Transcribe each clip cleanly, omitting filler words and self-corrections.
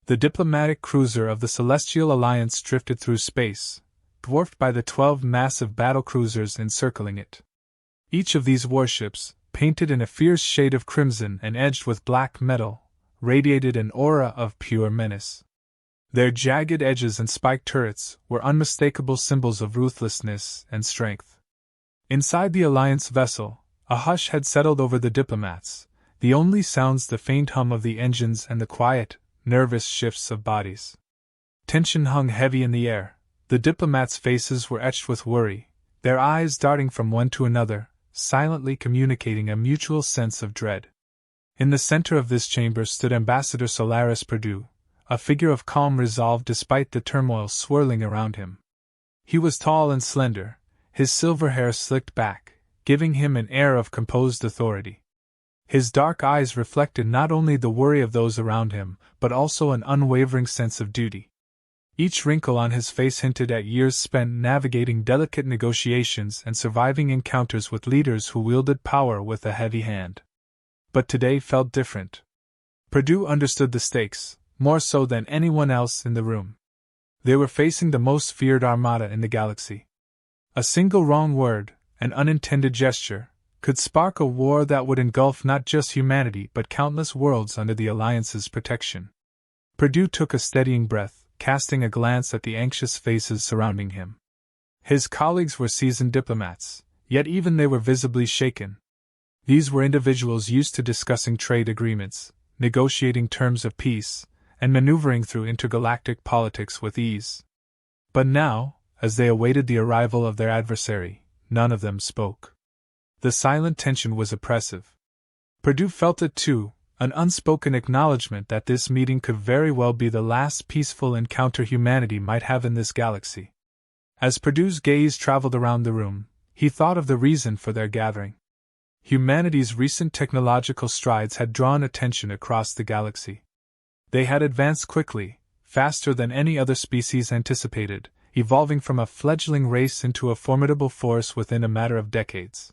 The diplomatic cruiser of the Celestial Alliance drifted through space, dwarfed by the 12 massive battlecruisers encircling it. Each of these warships, painted in a fierce shade of crimson and edged with black metal, radiated an aura of pure menace. Their jagged edges and spiked turrets were unmistakable symbols of ruthlessness and strength. Inside the Alliance vessel, a hush had settled over the diplomats, the only sounds the faint hum of the engines and the quiet, nervous shifts of bodies. Tension hung heavy in the air. The diplomats' faces were etched with worry, their eyes darting from one to another, silently communicating a mutual sense of dread. In the center of this chamber stood Ambassador Solaris Perdue, a figure of calm resolve despite the turmoil swirling around him. He was tall and slender, his silver hair slicked back, giving him an air of composed authority. His dark eyes reflected not only the worry of those around him, but also an unwavering sense of duty. Each wrinkle on his face hinted at years spent navigating delicate negotiations and surviving encounters with leaders who wielded power with a heavy hand. But today felt different. Perdue understood the stakes, more so than anyone else in the room. They were facing the most feared armada in the galaxy. A single wrong word, an unintended gesture, could spark a war that would engulf not just humanity but countless worlds under the Alliance's protection. Perdue took a steadying breath, casting a glance at the anxious faces surrounding him. His colleagues were seasoned diplomats, yet even they were visibly shaken. These were individuals used to discussing trade agreements, negotiating terms of peace, and maneuvering through intergalactic politics with ease. But now, as they awaited the arrival of their adversary, none of them spoke. The silent tension was oppressive. Perdue felt it too, an unspoken acknowledgement that this meeting could very well be the last peaceful encounter humanity might have in this galaxy. As Perdue's gaze traveled around the room, he thought of the reason for their gathering. Humanity's recent technological strides had drawn attention across the galaxy. They had advanced quickly, faster than any other species anticipated, evolving from a fledgling race into a formidable force within a matter of decades.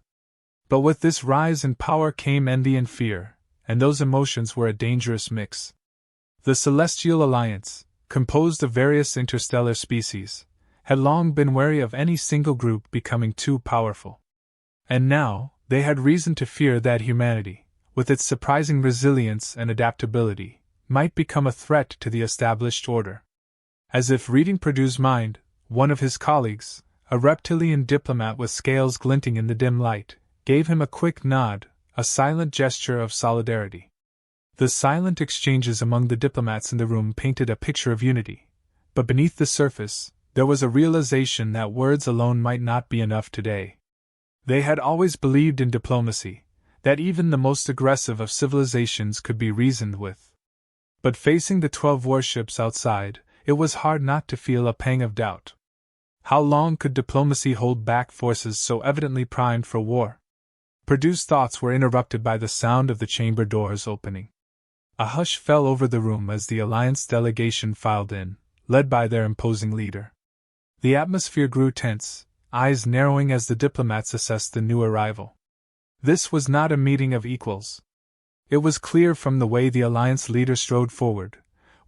But with this rise in power came envy and fear, and those emotions were a dangerous mix. The Celestial Alliance, composed of various interstellar species, had long been wary of any single group becoming too powerful. And now, they had reason to fear that humanity, with its surprising resilience and adaptability, might become a threat to the established order. As if reading Perdue's mind, one of his colleagues, a reptilian diplomat with scales glinting in the dim light, gave him a quick nod, a silent gesture of solidarity. The silent exchanges among the diplomats in the room painted a picture of unity, but beneath the surface, there was a realization that words alone might not be enough today. They had always believed in diplomacy, that even the most aggressive of civilizations could be reasoned with. But facing the 12 warships outside, it was hard not to feel a pang of doubt. How long could diplomacy hold back forces so evidently primed for war? Perdue's thoughts were interrupted by the sound of the chamber doors opening. A hush fell over the room as the Alliance delegation filed in, led by their imposing leader. The atmosphere grew tense, eyes narrowing as the diplomats assessed the new arrival. This was not a meeting of equals. It was clear from the way the Alliance leader strode forward,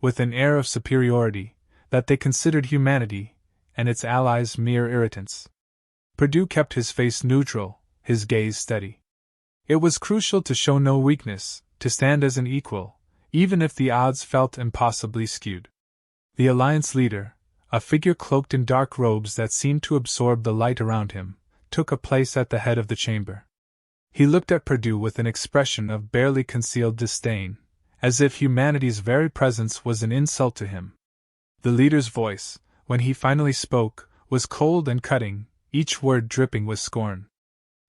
with an air of superiority, that they considered humanity and its allies mere irritants. Perdue kept his face neutral, his gaze steady. It was crucial to show no weakness, to stand as an equal, even if the odds felt impossibly skewed. The Alliance leader, a figure cloaked in dark robes that seemed to absorb the light around him, took a place at the head of the chamber. He looked at Perdue with an expression of barely concealed disdain, as if humanity's very presence was an insult to him. The leader's voice, when he finally spoke, was cold and cutting, each word dripping with scorn.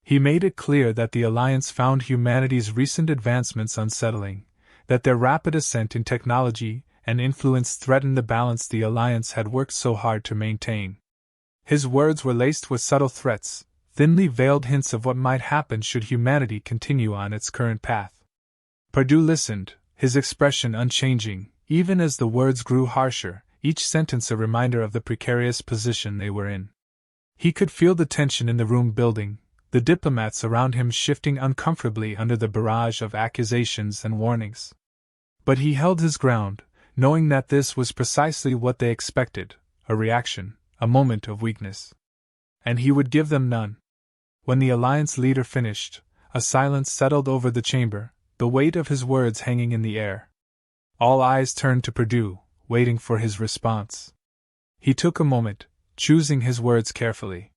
He made it clear that the Alliance found humanity's recent advancements unsettling, that their rapid ascent in technology and influence threatened the balance the Alliance had worked so hard to maintain. His words were laced with subtle threats, thinly veiled hints of what might happen should humanity continue on its current path. Perdue listened, his expression unchanging, even as the words grew harsher, each sentence a reminder of the precarious position they were in. He could feel the tension in the room building, the diplomats around him shifting uncomfortably under the barrage of accusations and warnings. But he held his ground, knowing that this was precisely what they expected, a reaction, a moment of weakness. And he would give them none. When the Alliance leader finished, a silence settled over the chamber, the weight of his words hanging in the air. All eyes turned to Perdue, waiting for his response. He took a moment, choosing his words carefully.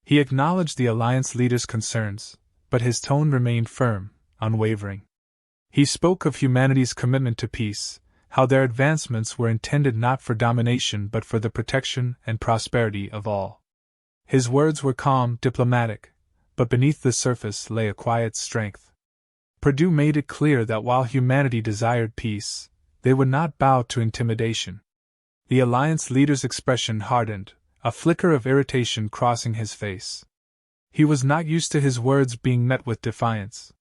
He acknowledged the Alliance leader's concerns, but his tone remained firm, unwavering. He spoke of humanity's commitment to peace, how their advancements were intended not for domination but for the protection and prosperity of all. His words were calm, diplomatic, but beneath the surface lay a quiet strength. Perdue made it clear that while humanity desired peace, they would not bow to intimidation. The Alliance leader's expression hardened, a flicker of irritation crossing his face. He was not used to his words being met with defiance.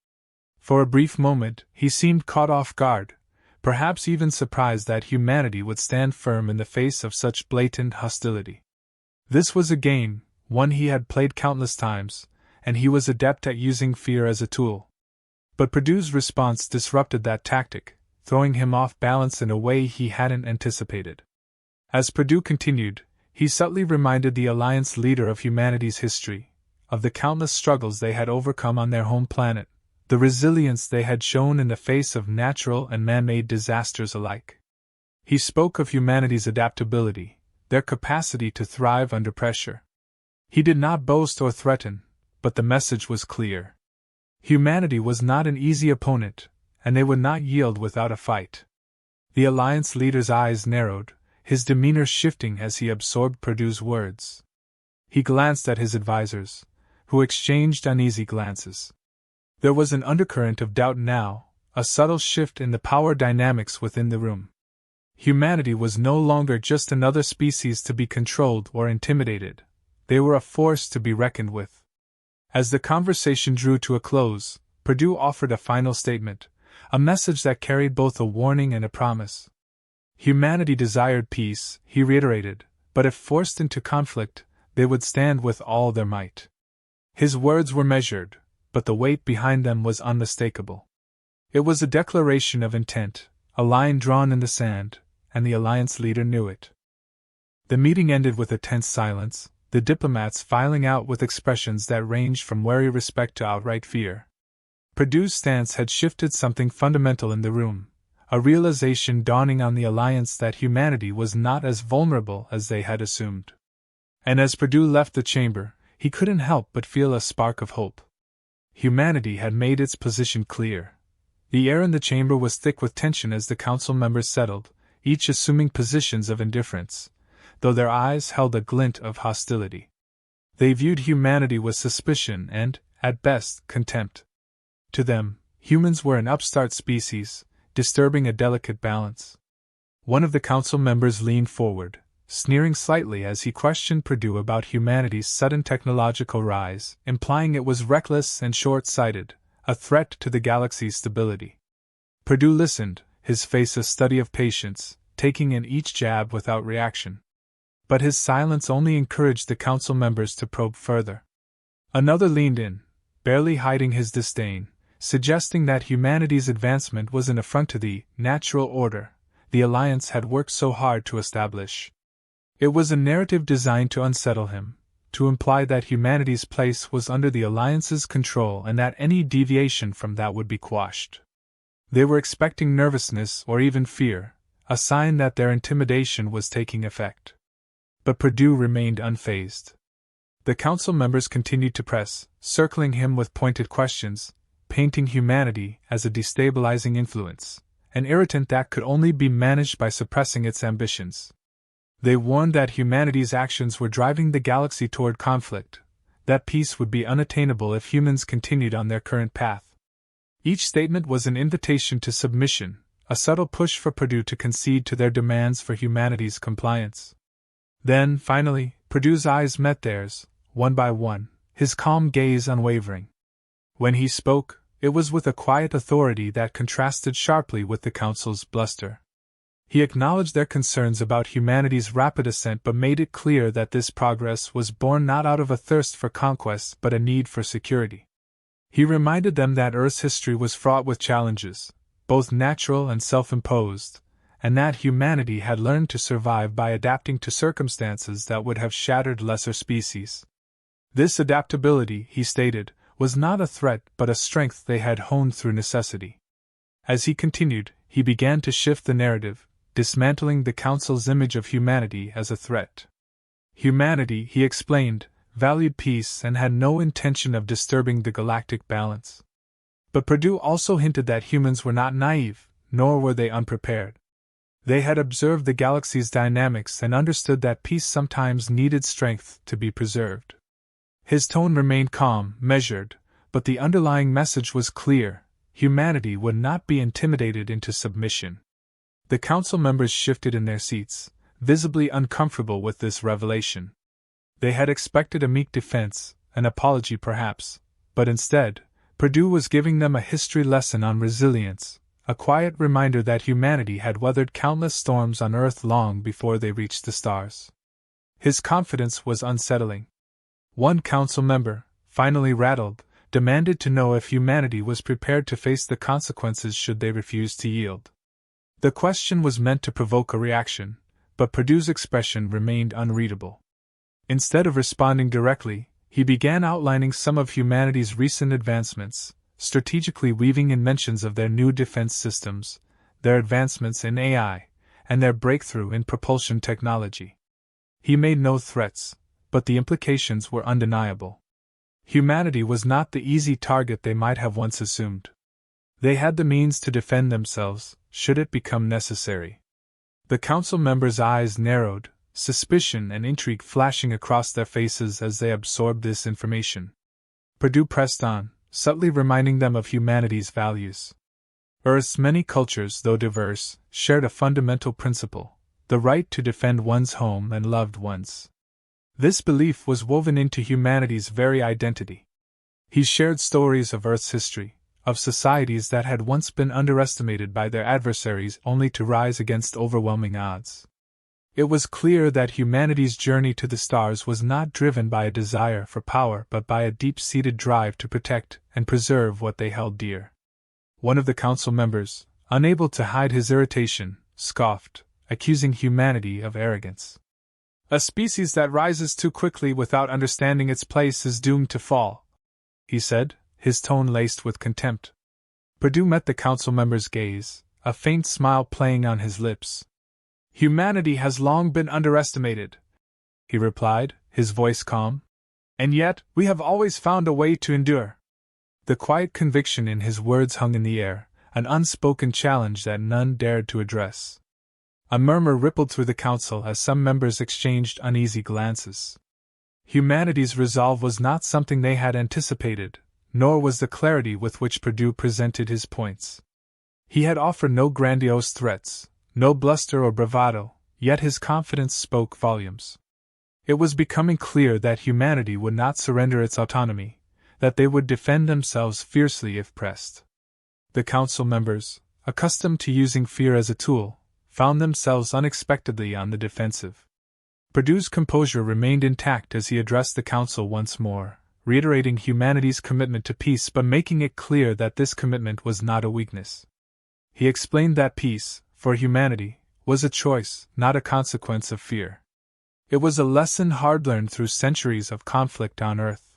For a brief moment, he seemed caught off guard, perhaps even surprised that humanity would stand firm in the face of such blatant hostility. This was a game, one he had played countless times, and he was adept at using fear as a tool. But Perdue's response disrupted that tactic, throwing him off balance in a way he hadn't anticipated. As Perdue continued, he subtly reminded the Alliance leader of humanity's history, of the countless struggles they had overcome on their home planet, the resilience they had shown in the face of natural and man-made disasters alike. He spoke of humanity's adaptability, their capacity to thrive under pressure. He did not boast or threaten, but the message was clear. Humanity was not an easy opponent, and they would not yield without a fight. The Alliance leader's eyes narrowed, his demeanor shifting as he absorbed Perdue's words. He glanced at his advisors, who exchanged uneasy glances. There was an undercurrent of doubt now, a subtle shift in the power dynamics within the room. Humanity was no longer just another species to be controlled or intimidated. They were a force to be reckoned with. As the conversation drew to a close, Perdue offered a final statement, a message that carried both a warning and a promise. Humanity desired peace, he reiterated, but if forced into conflict, they would stand with all their might. His words were measured, but the weight behind them was unmistakable. It was a declaration of intent, a line drawn in the sand, and the Alliance leader knew it. The meeting ended with a tense silence, the diplomats filing out with expressions that ranged from wary respect to outright fear. Perdue's stance had shifted something fundamental in the room, a realization dawning on the Alliance that humanity was not as vulnerable as they had assumed. And as Perdue left the chamber, he couldn't help but feel a spark of hope. Humanity had made its position clear. The air in the chamber was thick with tension as the council members settled, each assuming positions of indifference, though their eyes held a glint of hostility. They viewed humanity with suspicion and, at best, contempt. To them, humans were an upstart species, disturbing a delicate balance. One of the council members leaned forward, sneering slightly as he questioned Perdue about humanity's sudden technological rise, implying it was reckless and short-sighted, a threat to the galaxy's stability. Perdue listened, his face a study of patience, taking in each jab without reaction. But his silence only encouraged the council members to probe further. Another leaned in, barely hiding his disdain, suggesting that humanity's advancement was an affront to the natural order the Alliance had worked so hard to establish. It was a narrative designed to unsettle him, to imply that humanity's place was under the Alliance's control and that any deviation from that would be quashed. They were expecting nervousness or even fear, a sign that their intimidation was taking effect. But Perdue remained unfazed. The council members continued to press, circling him with pointed questions, painting humanity as a destabilizing influence, an irritant that could only be managed by suppressing its ambitions. They warned that humanity's actions were driving the galaxy toward conflict, that peace would be unattainable if humans continued on their current path. Each statement was an invitation to submission, a subtle push for Perdue to concede to their demands for humanity's compliance. Then, finally, Perdue's eyes met theirs, one by one, his calm gaze unwavering. When he spoke, it was with a quiet authority that contrasted sharply with the council's bluster. He acknowledged their concerns about humanity's rapid ascent but made it clear that this progress was born not out of a thirst for conquest but a need for security. He reminded them that Earth's history was fraught with challenges, both natural and self-imposed, and that humanity had learned to survive by adapting to circumstances that would have shattered lesser species. This adaptability, he stated, was not a threat but a strength they had honed through necessity. As he continued, he began to shift the narrative, dismantling the Council's image of humanity as a threat. Humanity, he explained, valued peace and had no intention of disturbing the galactic balance. But Perdue also hinted that humans were not naive, nor were they unprepared. They had observed the galaxy's dynamics and understood that peace sometimes needed strength to be preserved. His tone remained calm, measured, but the underlying message was clear: humanity would not be intimidated into submission. The council members shifted in their seats, visibly uncomfortable with this revelation. They had expected a meek defense, an apology perhaps, but instead, Perdue was giving them a history lesson on resilience, a quiet reminder that humanity had weathered countless storms on Earth long before they reached the stars. His confidence was unsettling. One council member, finally rattled, demanded to know if humanity was prepared to face the consequences should they refuse to yield. The question was meant to provoke a reaction, but Perdue's expression remained unreadable. Instead of responding directly, he began outlining some of humanity's recent advancements, strategically weaving in mentions of their new defense systems, their advancements in AI, and their breakthrough in propulsion technology. He made no threats, but the implications were undeniable. Humanity was not the easy target they might have once assumed. They had the means to defend themselves, should it become necessary. The council members' eyes narrowed, suspicion and intrigue flashing across their faces as they absorbed this information. Perdue pressed on, subtly reminding them of humanity's values. Earth's many cultures, though diverse, shared a fundamental principle: the right to defend one's home and loved ones. This belief was woven into humanity's very identity. He shared stories of Earth's history, of societies that had once been underestimated by their adversaries only to rise against overwhelming odds. It was clear that humanity's journey to the stars was not driven by a desire for power but by a deep-seated drive to protect and preserve what they held dear. One of the council members, unable to hide his irritation, scoffed, accusing humanity of arrogance. "A species that rises too quickly without understanding its place is doomed to fall," he said, his tone laced with contempt. Perdue met the council member's gaze, a faint smile playing on his lips. "Humanity has long been underestimated," he replied, his voice calm. "And yet, we have always found a way to endure." The quiet conviction in his words hung in the air, an unspoken challenge that none dared to address. A murmur rippled through the council as some members exchanged uneasy glances. Humanity's resolve was not something they had anticipated, nor was the clarity with which Perdue presented his points. He had offered no grandiose threats, no bluster or bravado, yet his confidence spoke volumes. It was becoming clear that humanity would not surrender its autonomy, that they would defend themselves fiercely if pressed. The council members, accustomed to using fear as a tool, found themselves unexpectedly on the defensive. Perdue's composure remained intact as he addressed the council once more, reiterating humanity's commitment to peace but making it clear that this commitment was not a weakness. He explained that peace, for humanity, was a choice, not a consequence of fear. It was a lesson hard-learned through centuries of conflict on Earth.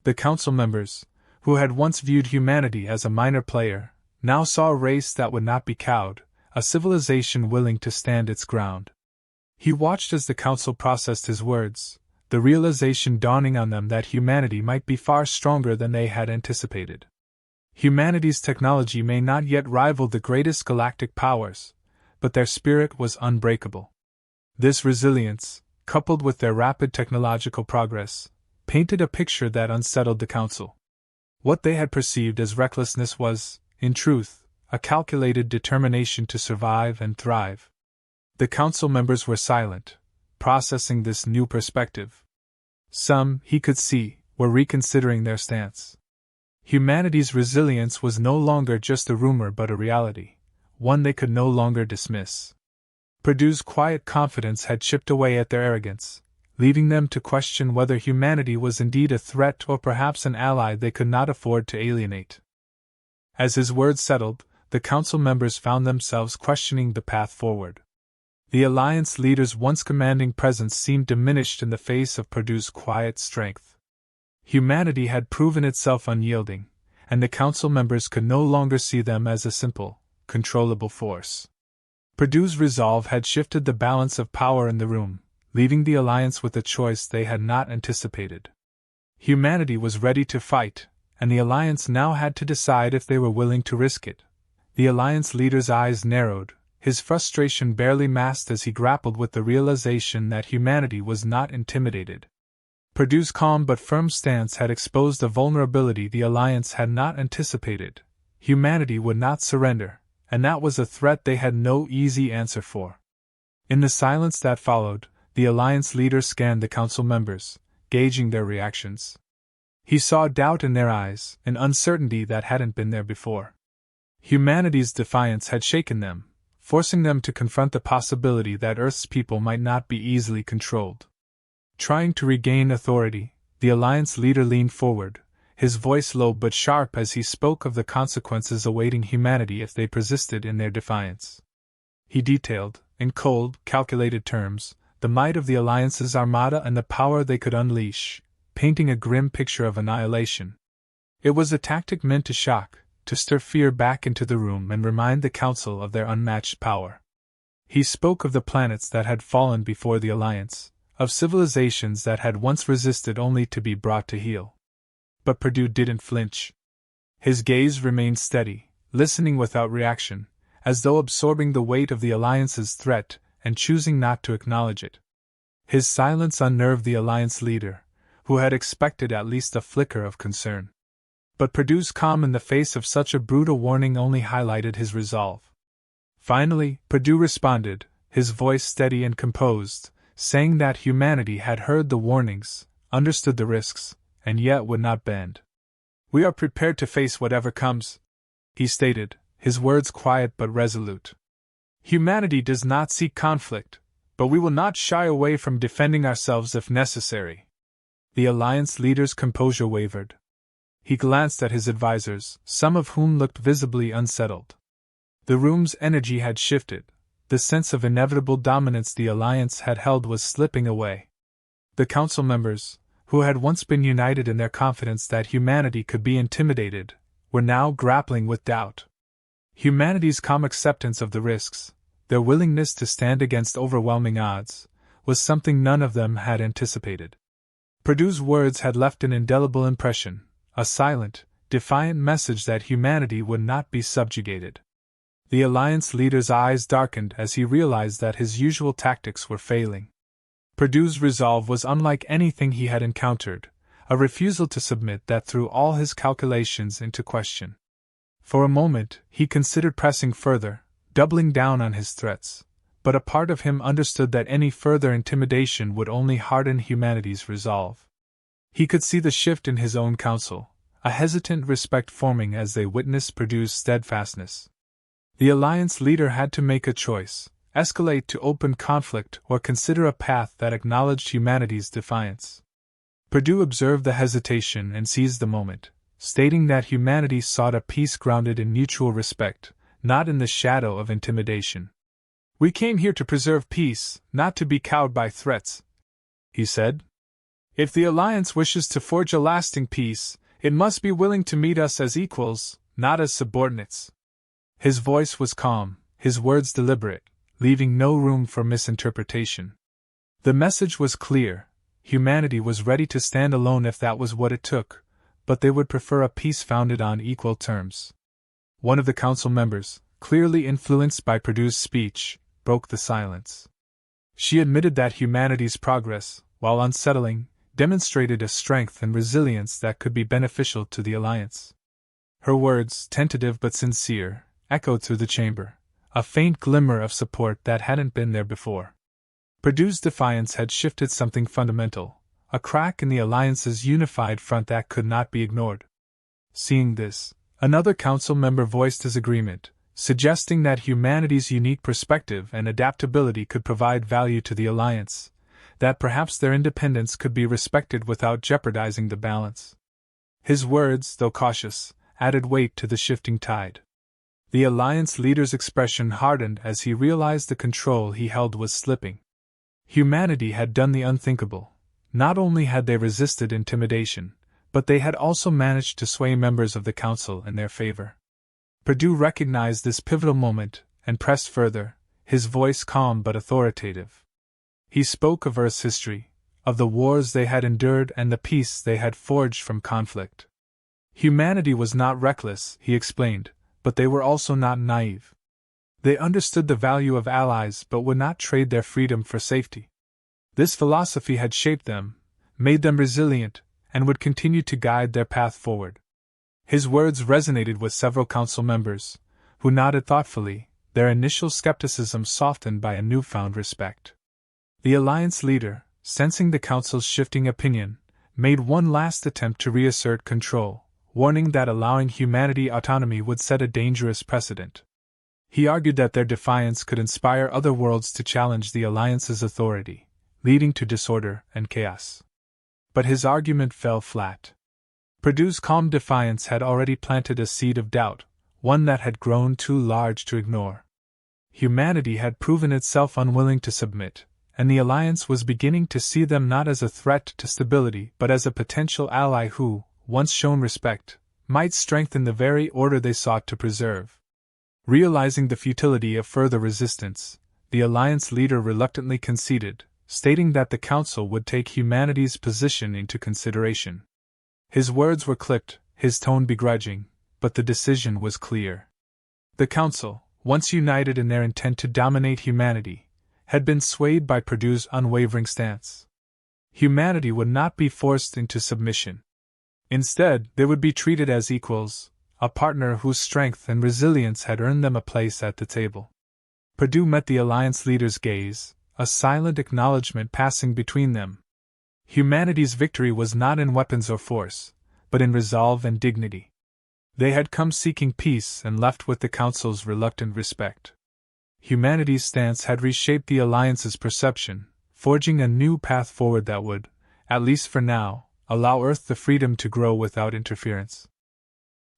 The council members, who had once viewed humanity as a minor player, now saw a race that would not be cowed, a civilization willing to stand its ground. He watched as the council processed his words, the realization dawning on them that humanity might be far stronger than they had anticipated. Humanity's technology may not yet rival the greatest galactic powers, but their spirit was unbreakable. This resilience, coupled with their rapid technological progress, painted a picture that unsettled the council. What they had perceived as recklessness was, in truth, a calculated determination to survive and thrive. The council members were silent, processing this new perspective. Some, he could see, were reconsidering their stance. Humanity's resilience was no longer just a rumor but a reality, one they could no longer dismiss. Perdue's quiet confidence had chipped away at their arrogance, leaving them to question whether humanity was indeed a threat or perhaps an ally they could not afford to alienate. As his words settled, the council members found themselves questioning the path forward. The Alliance leader's once commanding presence seemed diminished in the face of Purdue's quiet strength. Humanity had proven itself unyielding, and the council members could no longer see them as a simple, controllable force. Purdue's resolve had shifted the balance of power in the room, leaving the Alliance with a choice they had not anticipated. Humanity was ready to fight, and the Alliance now had to decide if they were willing to risk it. The Alliance leader's eyes narrowed, his frustration barely masked as he grappled with the realization that humanity was not intimidated. Purdue's calm but firm stance had exposed a vulnerability the Alliance had not anticipated. Humanity would not surrender, and that was a threat they had no easy answer for. In the silence that followed, the Alliance leader scanned the council members, gauging their reactions. He saw doubt in their eyes, an uncertainty that hadn't been there before. Humanity's defiance had shaken them, forcing them to confront the possibility that Earth's people might not be easily controlled. Trying to regain authority, the Alliance leader leaned forward, his voice low but sharp as he spoke of the consequences awaiting humanity if they persisted in their defiance. He detailed, in cold, calculated terms, the might of the Alliance's armada and the power they could unleash, painting a grim picture of annihilation. It was a tactic meant to shock, to stir fear back into the room and remind the Council of their unmatched power. He spoke of the planets that had fallen before the Alliance, of civilizations that had once resisted only to be brought to heel. But Purdue didn't flinch. His gaze remained steady, listening without reaction, as though absorbing the weight of the Alliance's threat and choosing not to acknowledge it. His silence unnerved the Alliance leader, who had expected at least a flicker of concern. But Purdue's calm in the face of such a brutal warning only highlighted his resolve. Finally, Purdue responded, his voice steady and composed, saying that humanity had heard the warnings, understood the risks, and yet would not bend. "We are prepared to face whatever comes," he stated, his words quiet but resolute. "Humanity does not seek conflict, but we will not shy away from defending ourselves if necessary." The Alliance leader's composure wavered. He glanced at his advisors, some of whom looked visibly unsettled. The room's energy had shifted. The sense of inevitable dominance the Alliance had held was slipping away. The council members, who had once been united in their confidence that humanity could be intimidated, were now grappling with doubt. Humanity's calm acceptance of the risks, their willingness to stand against overwhelming odds, was something none of them had anticipated. Purdue's words had left an indelible impression, a silent, defiant message that humanity would not be subjugated. The Alliance leader's eyes darkened as he realized that his usual tactics were failing. Purdue's resolve was unlike anything he had encountered, a refusal to submit that threw all his calculations into question. For a moment, he considered pressing further, doubling down on his threats, but a part of him understood that any further intimidation would only harden humanity's resolve. He could see the shift in his own council, a hesitant respect forming as they witnessed Purdue's steadfastness. The Alliance leader had to make a choice: escalate to open conflict or consider a path that acknowledged humanity's defiance. Purdue observed the hesitation and seized the moment, stating that humanity sought a peace grounded in mutual respect, not in the shadow of intimidation. "We came here to preserve peace, not to be cowed by threats," he said. "If the Alliance wishes to forge a lasting peace, it must be willing to meet us as equals, not as subordinates." His voice was calm, his words deliberate, leaving no room for misinterpretation. The message was clear: humanity was ready to stand alone if that was what it took, but they would prefer a peace founded on equal terms. One of the council members, clearly influenced by Purdue's speech, broke the silence. She admitted that humanity's progress, while unsettling, demonstrated a strength and resilience that could be beneficial to the Alliance. Her words, tentative but sincere, echoed through the chamber, a faint glimmer of support that hadn't been there before. Purdue's defiance had shifted something fundamental, a crack in the Alliance's unified front that could not be ignored. Seeing this, another council member voiced his agreement, suggesting that humanity's unique perspective and adaptability could provide value to the Alliance, that perhaps their independence could be respected without jeopardizing the balance. His words, though cautious, added weight to the shifting tide. The Alliance leader's expression hardened as he realized the control he held was slipping. Humanity had done the unthinkable. Not only had they resisted intimidation, but they had also managed to sway members of the Council in their favor. Perdue recognized this pivotal moment and pressed further, his voice calm but authoritative. He spoke of Earth's history, of the wars they had endured and the peace they had forged from conflict. Humanity was not reckless, he explained, but they were also not naive. They understood the value of allies but would not trade their freedom for safety. This philosophy had shaped them, made them resilient, and would continue to guide their path forward. His words resonated with several council members, who nodded thoughtfully, their initial skepticism softened by a newfound respect. The Alliance leader, sensing the council's shifting opinion, made one last attempt to reassert control, warning that allowing humanity autonomy would set a dangerous precedent. He argued that their defiance could inspire other worlds to challenge the Alliance's authority, leading to disorder and chaos. But his argument fell flat. Perdue's calm defiance had already planted a seed of doubt, one that had grown too large to ignore. Humanity had proven itself unwilling to submit, and the Alliance was beginning to see them not as a threat to stability but as a potential ally who, once shown respect, might strengthen the very order they sought to preserve. Realizing the futility of further resistance, the Alliance leader reluctantly conceded, stating that the Council would take humanity's position into consideration. His words were clipped, his tone begrudging, but the decision was clear. The Council, once united in their intent to dominate humanity, had been swayed by Perdue's unwavering stance. Humanity would not be forced into submission. Instead, they would be treated as equals, a partner whose strength and resilience had earned them a place at the table. Perdue met the Alliance leader's gaze, a silent acknowledgement passing between them. Humanity's victory was not in weapons or force, but in resolve and dignity. They had come seeking peace and left with the Council's reluctant respect. Humanity's stance had reshaped the Alliance's perception, forging a new path forward that would, at least for now, allow Earth the freedom to grow without interference.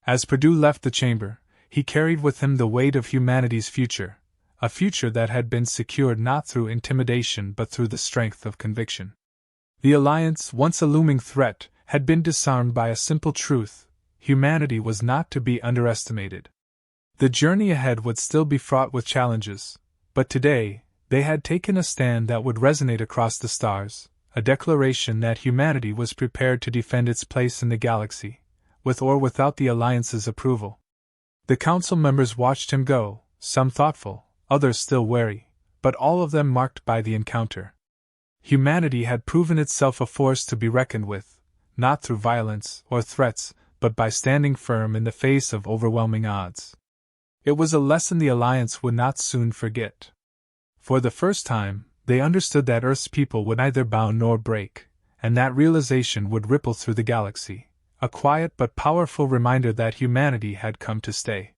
As Perdue left the chamber, he carried with him the weight of humanity's future, a future that had been secured not through intimidation but through the strength of conviction. The Alliance, once a looming threat, had been disarmed by a simple truth: humanity was not to be underestimated. The journey ahead would still be fraught with challenges, but today, they had taken a stand that would resonate across the stars, a declaration that humanity was prepared to defend its place in the galaxy, with or without the Alliance's approval. The Council members watched him go, some thoughtful, others still wary, but all of them marked by the encounter. Humanity had proven itself a force to be reckoned with, not through violence or threats, but by standing firm in the face of overwhelming odds. It was a lesson the Alliance would not soon forget. For the first time, they understood that Earth's people would neither bow nor break, and that realization would ripple through the galaxy, a quiet but powerful reminder that humanity had come to stay.